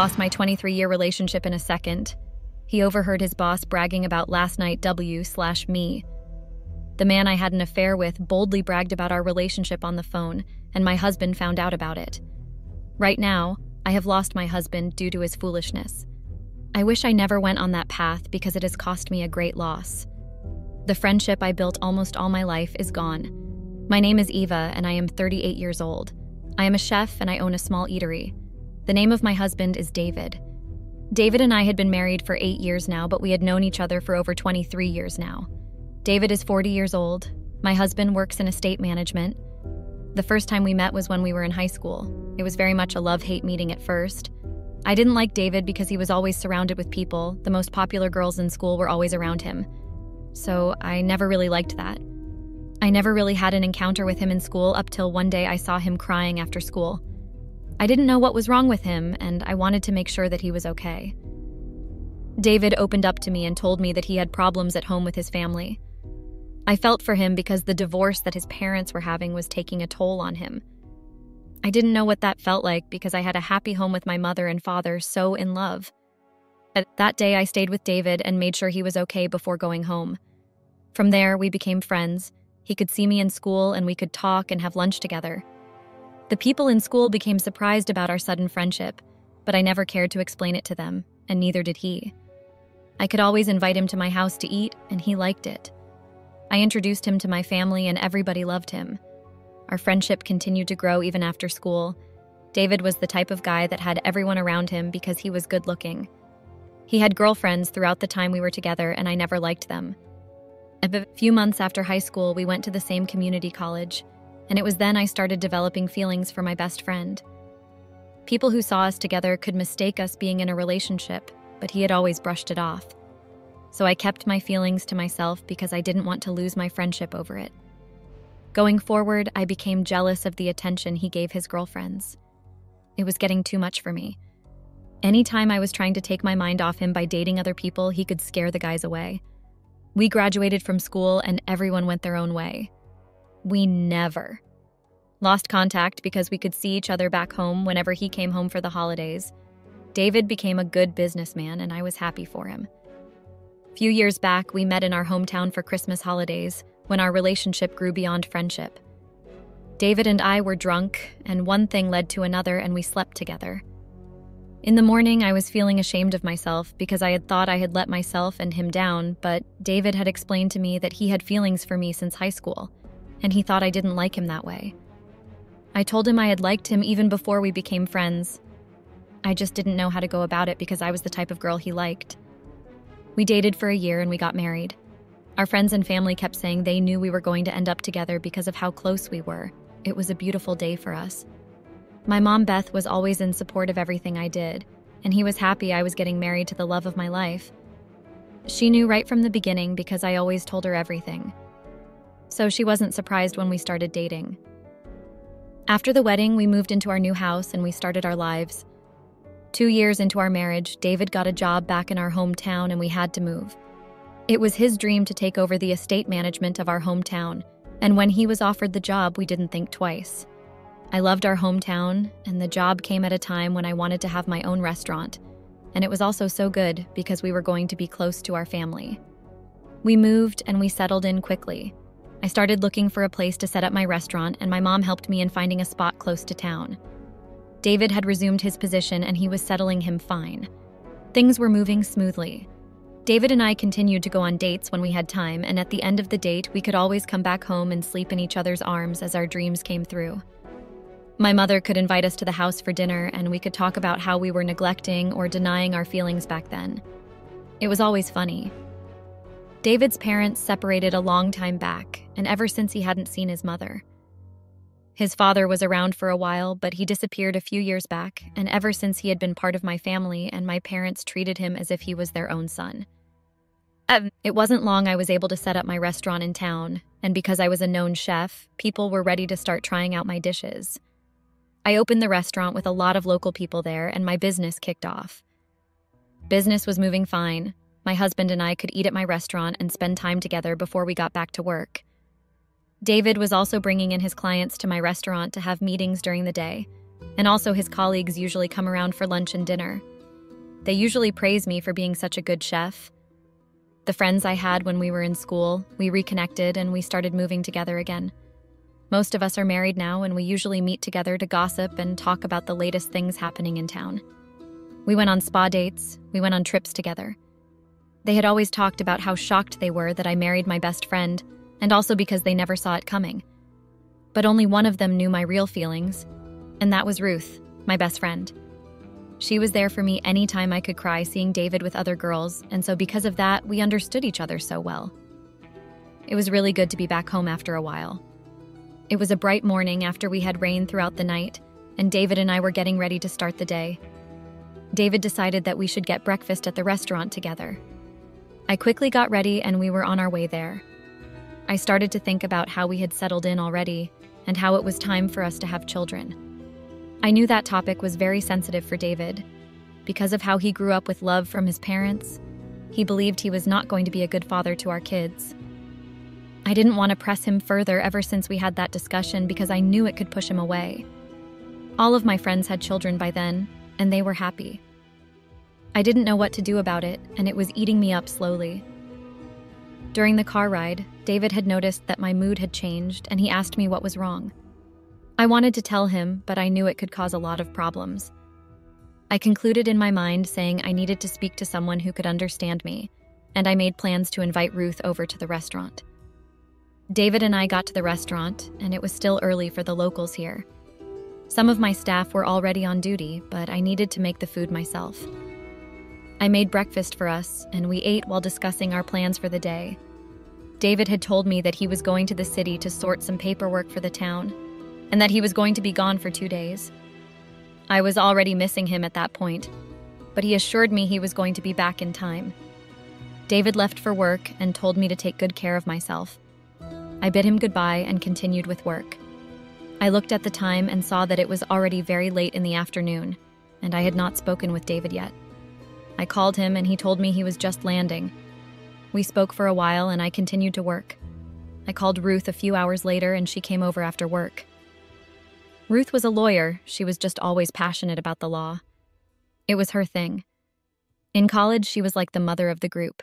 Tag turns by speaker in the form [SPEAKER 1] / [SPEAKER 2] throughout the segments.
[SPEAKER 1] lost my 23-year relationship in a second. He overheard his boss bragging about last night W/me. The man I had an affair with boldly bragged about our relationship on the phone, and my husband found out about it. Right now, I have lost my husband due to his foolishness. I wish I never went on that path because it has cost me a great loss. The friendship I built almost all my life is gone. My name is Eva, and I am 38 years old. I am a chef, and I own a small eatery. The name of my husband is David. David and I had been married for 8 years now, but we had known each other for over 23 years now. David is 40 years old. My husband works in estate management. The first time we met was when we were in high school. It was very much a love-hate meeting at first. I didn't like David because he was always surrounded with people. The most popular girls in school were always around him. So I never really liked that. I never really had an encounter with him in school up till one day I saw him crying after school. I didn't know what was wrong with him, and I wanted to make sure that he was okay. David opened up to me and told me that he had problems at home with his family. I felt for him because the divorce that his parents were having was taking a toll on him. I didn't know what that felt like because I had a happy home with my mother and father, so in love. That day I stayed with David and made sure he was okay before going home. From there, we became friends. He could see me in school and we could talk and have lunch together. The people in school became surprised about our sudden friendship, but I never cared to explain it to them, and neither did he. I could always invite him to my house to eat, and he liked it. I introduced him to my family and everybody loved him. Our friendship continued to grow even after school. David was the type of guy that had everyone around him because he was good looking. He had girlfriends throughout the time we were together, and I never liked them. A few months after high school, we went to the same community college, and it was then I started developing feelings for my best friend. People who saw us together could mistake us being in a relationship, but he had always brushed it off. So I kept my feelings to myself because I didn't want to lose my friendship over it. Going forward, I became jealous of the attention he gave his girlfriends. It was getting too much for me. Anytime I was trying to take my mind off him by dating other people, he could scare the guys away. We graduated from school and everyone went their own way. We never lost contact because we could see each other back home whenever he came home for the holidays. David became a good businessman and I was happy for him. A few years back, we met in our hometown for Christmas holidays when our relationship grew beyond friendship. David and I were drunk, and one thing led to another, and we slept together. In the morning, I was feeling ashamed of myself because I had thought I had let myself and him down, but David had explained to me that he had feelings for me since high school, and he thought I didn't like him that way. I told him I had liked him even before we became friends. I just didn't know how to go about it because I was the type of girl he liked. We dated for a year and we got married. Our friends and family kept saying they knew we were going to end up together because of how close we were. It was a beautiful day for us. My mom, Beth, was always in support of everything I did, and he was happy I was getting married to the love of my life. She knew right from the beginning because I always told her everything. So she wasn't surprised when we started dating. After the wedding, we moved into our new house and we started our lives. 2 years into our marriage, David got a job back in our hometown and we had to move. It was his dream to take over the estate management of our hometown, and when he was offered the job, we didn't think twice. I loved our hometown, and the job came at a time when I wanted to have my own restaurant, and it was also so good because we were going to be close to our family. We moved and we settled in quickly. I started looking for a place to set up my restaurant, and my mom helped me in finding a spot close to town. David had resumed his position and he was settling him fine. Things were moving smoothly. David and I continued to go on dates when we had time, and at the end of the date, we could always come back home and sleep in each other's arms as our dreams came through. My mother could invite us to the house for dinner, and we could talk about how we were neglecting or denying our feelings back then. It was always funny. David's parents separated a long time back, and ever since he hadn't seen his mother. His father was around for a while, but he disappeared a few years back, and ever since he had been part of my family, and my parents treated him as if he was their own son. It wasn't long I was able to set up my restaurant in town, and because I was a known chef, people were ready to start trying out my dishes. I opened the restaurant with a lot of local people there, and my business kicked off. Business was moving fine. My husband and I could eat at my restaurant and spend time together before we got back to work. David was also bringing in his clients to my restaurant to have meetings during the day, and also his colleagues usually come around for lunch and dinner. They usually praise me for being such a good chef. The friends I had when we were in school, we reconnected and we started moving together again. Most of us are married now, and we usually meet together to gossip and talk about the latest things happening in town. We went on spa dates, we went on trips together. They had always talked about how shocked they were that I married my best friend, and also because they never saw it coming. But only one of them knew my real feelings, and that was Ruth, my best friend. She was there for me anytime I could cry seeing David with other girls, and so because of that, we understood each other so well. It was really good to be back home after a while. It was a bright morning after we had rain throughout the night, and David and I were getting ready to start the day. David decided that we should get breakfast at the restaurant together. I quickly got ready and we were on our way there. I started to think about how we had settled in already and how it was time for us to have children. I knew that topic was very sensitive for David. Because of how he grew up with love from his parents, he believed he was not going to be a good father to our kids. I didn't want to press him further ever since we had that discussion because I knew it could push him away. All of my friends had children by then, and they were happy. I didn't know what to do about it, and it was eating me up slowly. During the car ride, David had noticed that my mood had changed, and he asked me what was wrong. I wanted to tell him, but I knew it could cause a lot of problems. I concluded in my mind saying I needed to speak to someone who could understand me, and I made plans to invite Ruth over to the restaurant. David and I got to the restaurant, and it was still early for the locals here. Some of my staff were already on duty, but I needed to make the food myself. I made breakfast for us, and we ate while discussing our plans for the day. David had told me that he was going to the city to sort some paperwork for the town, and that he was going to be gone for 2 days. I was already missing him at that point, but he assured me he was going to be back in time. David left for work and told me to take good care of myself. I bid him goodbye and continued with work. I looked at the time and saw that it was already very late in the afternoon, and I had not spoken with David yet. I called him and he told me he was just landing. We spoke for a while and I continued to work. I called Ruth a few hours later and she came over after work. Ruth was a lawyer. She was just always passionate about the law. It was her thing. In college, she was like the mother of the group.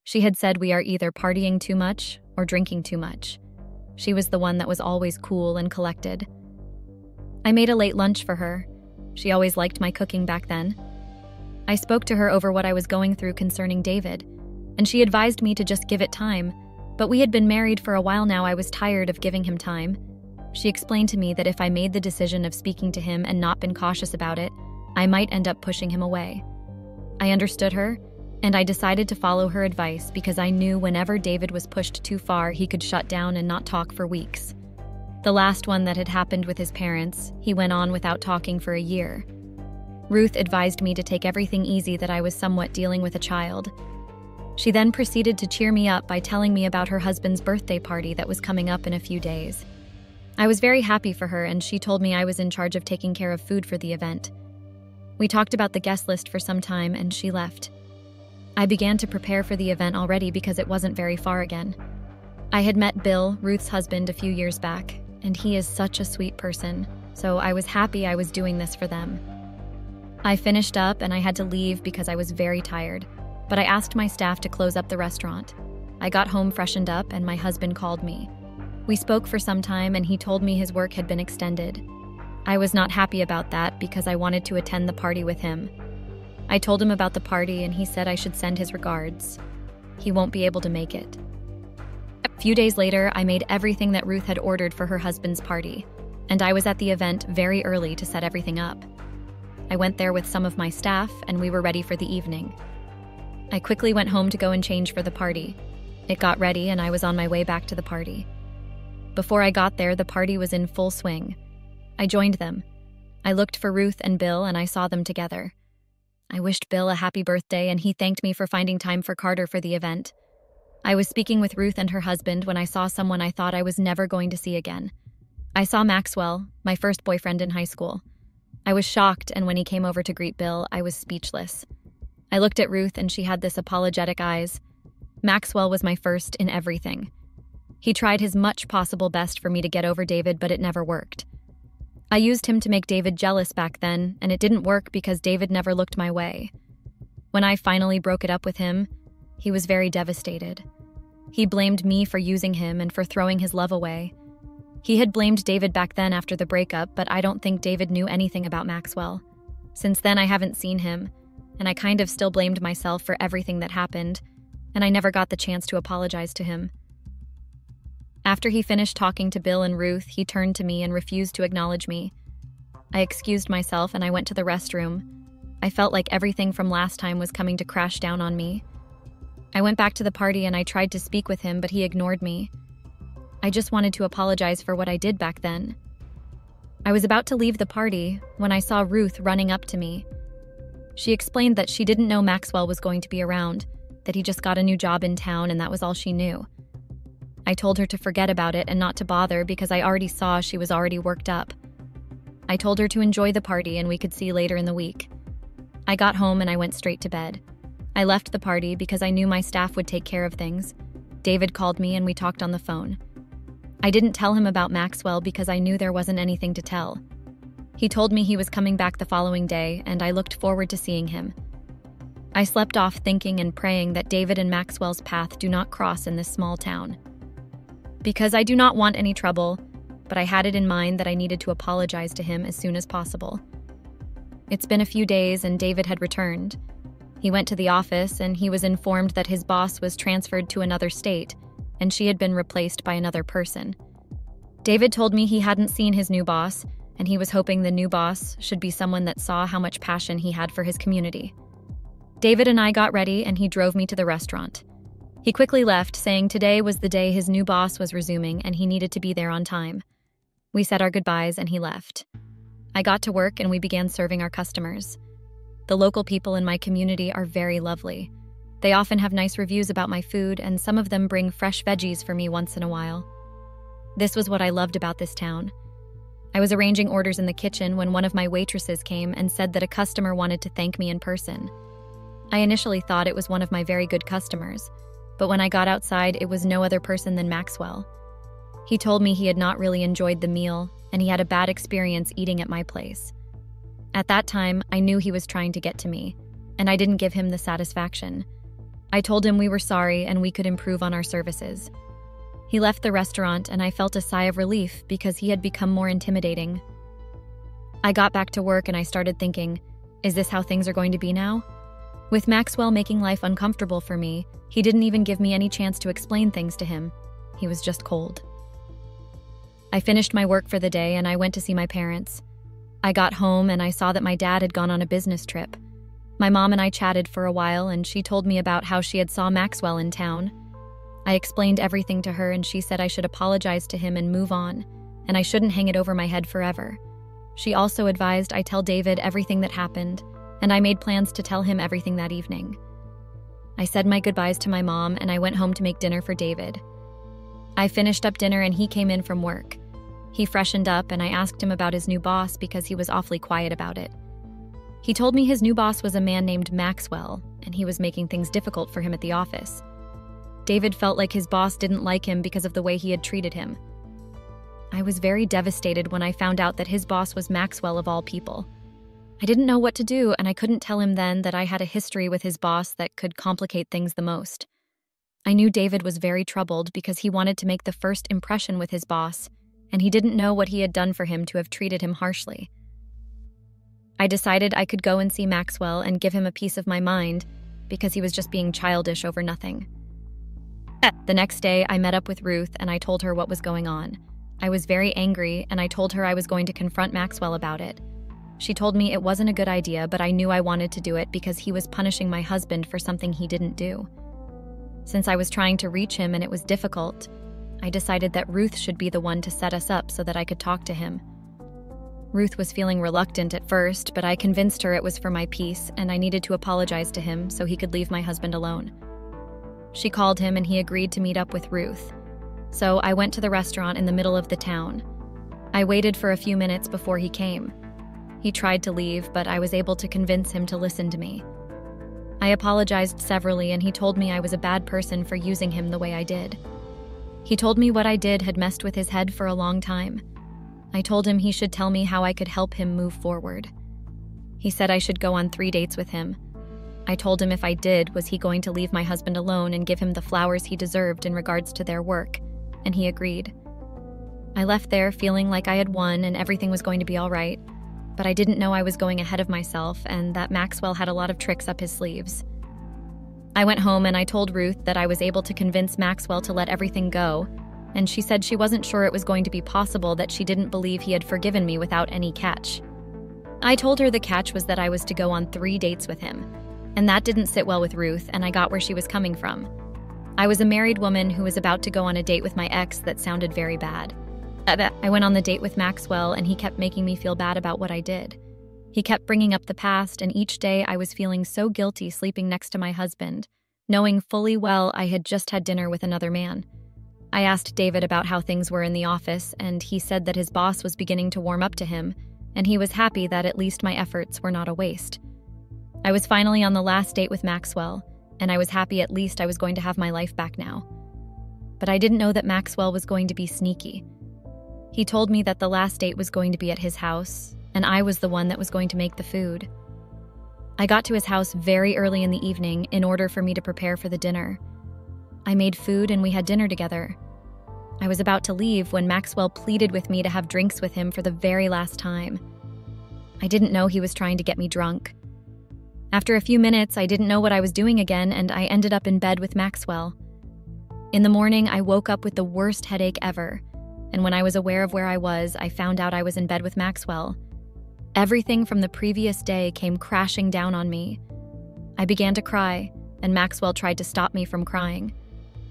[SPEAKER 1] She had said we are either partying too much or drinking too much. She was the one that was always cool and collected. I made a late lunch for her. She always liked my cooking back then. I spoke to her over what I was going through concerning David, and she advised me to just give it time, but we had been married for a while now. I was tired of giving him time. She explained to me that if I made the decision of speaking to him and not been cautious about it, I might end up pushing him away. I understood her, and I decided to follow her advice because I knew whenever David was pushed too far, he could shut down and not talk for weeks. The last one that had happened with his parents, he went on without talking for a year. Ruth advised me to take everything easy, that I was somewhat dealing with a child. She then proceeded to cheer me up by telling me about her husband's birthday party that was coming up in a few days. I was very happy for her, and she told me I was in charge of taking care of food for the event. We talked about the guest list for some time, and she left. I began to prepare for the event already because it wasn't very far again. I had met Bill, Ruth's husband, a few years back, and he is such a sweet person, so I was happy I was doing this for them. I finished up and I had to leave because I was very tired, but I asked my staff to close up the restaurant. I got home freshened up and my husband called me. We spoke for some time and he told me his work had been extended. I was not happy about that because I wanted to attend the party with him. I told him about the party and he said I should send his regards. He won't be able to make it. A few days later, I made everything that Ruth had ordered for her husband's party, and I was at the event very early to set everything up. I went there with some of my staff and we were ready for the evening. I quickly went home to go and change for the party. It got ready and I was on my way back to the party. Before I got there, the party was in full swing. I joined them. I looked for Ruth and Bill and I saw them together. I wished Bill a happy birthday and he thanked me for finding time for Carter for the event. I was speaking with Ruth and her husband when I saw someone I thought I was never going to see again. I saw Maxwell, my first boyfriend in high school. I was shocked, and when he came over to greet Bill, I was speechless. I looked at Ruth and she had this apologetic eyes. Maxwell was my first in everything. He tried his much possible best for me to get over David, but it never worked. I used him to make David jealous back then, and it didn't work because David never looked my way. When I finally broke it up with him, he was very devastated. He blamed me for using him and for throwing his love away. He had blamed David back then after the breakup, but I don't think David knew anything about Maxwell. Since then, I haven't seen him, and I kind of still blamed myself for everything that happened, and I never got the chance to apologize to him. After he finished talking to Bill and Ruth, he turned to me and refused to acknowledge me. I excused myself and I went to the restroom. I felt like everything from last time was coming to crash down on me. I went back to the party and I tried to speak with him, but he ignored me. I just wanted to apologize for what I did back then. I was about to leave the party when I saw Ruth running up to me. She explained that she didn't know Maxwell was going to be around, that he just got a new job in town and that was all she knew. I told her to forget about it and not to bother because I already saw she was already worked up. I told her to enjoy the party and we could see later in the week. I got home and I went straight to bed. I left the party because I knew my staff would take care of things. David called me and we talked on the phone. I didn't tell him about Maxwell because I knew there wasn't anything to tell. He told me he was coming back the following day and I looked forward to seeing him. I slept off thinking and praying that David and Maxwell's path do not cross in this small town. Because I do not want any trouble, but I had it in mind that I needed to apologize to him as soon as possible. It's been a few days and David had returned. He went to the office and he was informed that his boss was transferred to another state and she had been replaced by another person. David told me he hadn't seen his new boss and he was hoping the new boss should be someone that saw how much passion he had for his community. David and I got ready and he drove me to the restaurant. He quickly left, saying today was the day his new boss was resuming and he needed to be there on time. We said our goodbyes and he left. I got to work and we began serving our customers. The local people in my community are very lovely. They often have nice reviews about my food and some of them bring fresh veggies for me once in a while. This was what I loved about this town. I was arranging orders in the kitchen when one of my waitresses came and said that a customer wanted to thank me in person. I initially thought it was one of my very good customers, but when I got outside, it was no other person than Maxwell. He told me he had not really enjoyed the meal and he had a bad experience eating at my place. At that time, I knew he was trying to get to me, and I didn't give him the satisfaction. I told him we were sorry and we could improve on our services. He left the restaurant and I felt a sigh of relief because he had become more intimidating. I got back to work and I started thinking, is this how things are going to be now? With Maxwell making life uncomfortable for me, he didn't even give me any chance to explain things to him. He was just cold. I finished my work for the day and I went to see my parents. I got home and I saw that my dad had gone on a business trip. My mom and I chatted for a while and she told me about how she had saw Maxwell in town. I explained everything to her and she said I should apologize to him and move on, and I shouldn't hang it over my head forever. She also advised I tell David everything that happened, and I made plans to tell him everything that evening. I said my goodbyes to my mom and I went home to make dinner for David. I finished up dinner and he came in from work. He freshened up and I asked him about his new boss because he was awfully quiet about it. He told me his new boss was a man named Maxwell and he was making things difficult for him at the office. David felt like his boss didn't like him because of the way he had treated him. I was very devastated when I found out that his boss was Maxwell of all people. I didn't know what to do and I couldn't tell him then that I had a history with his boss that could complicate things the most. I knew David was very troubled because he wanted to make the first impression with his boss, and he didn't know what he had done for him to have treated him harshly. I decided I could go and see Maxwell and give him a piece of my mind because he was just being childish over nothing. The next day, I met up with Ruth and I told her what was going on. I was very angry and I told her I was going to confront Maxwell about it. She told me it wasn't a good idea, but I knew I wanted to do it because he was punishing my husband for something he didn't do. Since I was trying to reach him and it was difficult, I decided that Ruth should be the one to set us up so that I could talk to him. Ruth was feeling reluctant at first, but I convinced her it was for my peace and I needed to apologize to him so he could leave my husband alone. She called him and he agreed to meet up with Ruth. So I went to the restaurant in the middle of the town. I waited for a few minutes before he came. He tried to leave, but I was able to convince him to listen to me. I apologized severally and he told me I was a bad person for using him the way I did. He told me what I did had messed with his head for a long time. I told him he should tell me how I could help him move forward. He said I should go on 3 dates with him. I told him if I did, was he going to leave my husband alone and give him the flowers he deserved in regards to their work, and he agreed. I left there feeling like I had won and everything was going to be all right, but I didn't know I was going ahead of myself and that Maxwell had a lot of tricks up his sleeves. I went home and I told Ruth that I was able to convince Maxwell to let everything go, and she said she wasn't sure it was going to be possible, that she didn't believe he had forgiven me without any catch. I told her the catch was that I was to go on 3 dates with him, and that didn't sit well with Ruth, and I got where she was coming from. I was a married woman who was about to go on a date with my ex that sounded very bad. I went on the date with Maxwell, and he kept making me feel bad about what I did. He kept bringing up the past, and each day I was feeling so guilty sleeping next to my husband, knowing fully well I had just had dinner with another man. I asked David about how things were in the office, and he said that his boss was beginning to warm up to him, and he was happy that at least my efforts were not a waste. I was finally on the last date with Maxwell, and I was happy at least I was going to have my life back now. But I didn't know that Maxwell was going to be sneaky. He told me that the last date was going to be at his house, and I was the one that was going to make the food. I got to his house very early in the evening in order for me to prepare for the dinner. I made food and we had dinner together. I was about to leave when Maxwell pleaded with me to have drinks with him for the very last time. I didn't know he was trying to get me drunk. After a few minutes, I didn't know what I was doing again, and I ended up in bed with Maxwell. In the morning, I woke up with the worst headache ever, and when I was aware of where I was, I found out I was in bed with Maxwell. Everything from the previous day came crashing down on me. I began to cry, and Maxwell tried to stop me from crying,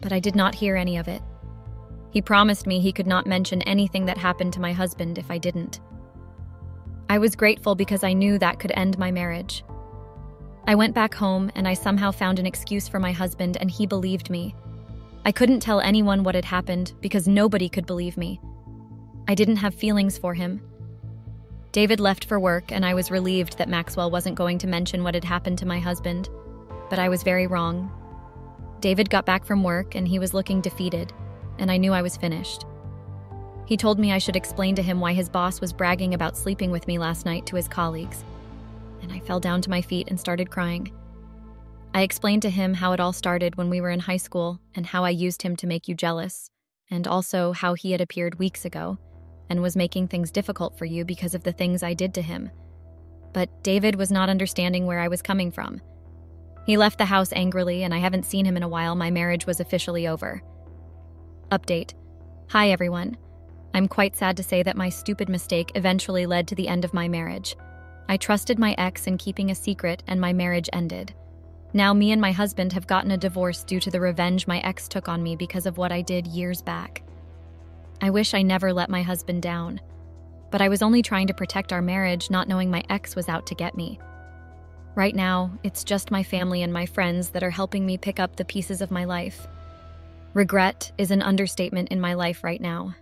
[SPEAKER 1] but I did not hear any of it. He promised me he could not mention anything that happened to my husband if I didn't. I was grateful because I knew that could end my marriage. I went back home and I somehow found an excuse for my husband, and he believed me. I couldn't tell anyone what had happened because nobody could believe me. I didn't have feelings for him. David left for work, and I was relieved that Maxwell wasn't going to mention what had happened to my husband, but I was very wrong. David got back from work and he was looking defeated, and I knew I was finished. He told me I should explain to him why his boss was bragging about sleeping with me last night to his colleagues, and I fell down to my feet and started crying. I explained to him how it all started when we were in high school and how I used him to make you jealous, and also how he had appeared weeks ago and was making things difficult for you because of the things I did to him. But David was not understanding where I was coming from. He left the house angrily, and I haven't seen him in a while. My marriage was officially over. Update. Hi, everyone. I'm quite sad to say that my stupid mistake eventually led to the end of my marriage. I trusted my ex in keeping a secret, and my marriage ended. Now me and my husband have gotten a divorce due to the revenge my ex took on me because of what I did years back. I wish I never let my husband down, but I was only trying to protect our marriage, not knowing my ex was out to get me. Right now, it's just my family and my friends that are helping me pick up the pieces of my life. Regret is an understatement in my life right now,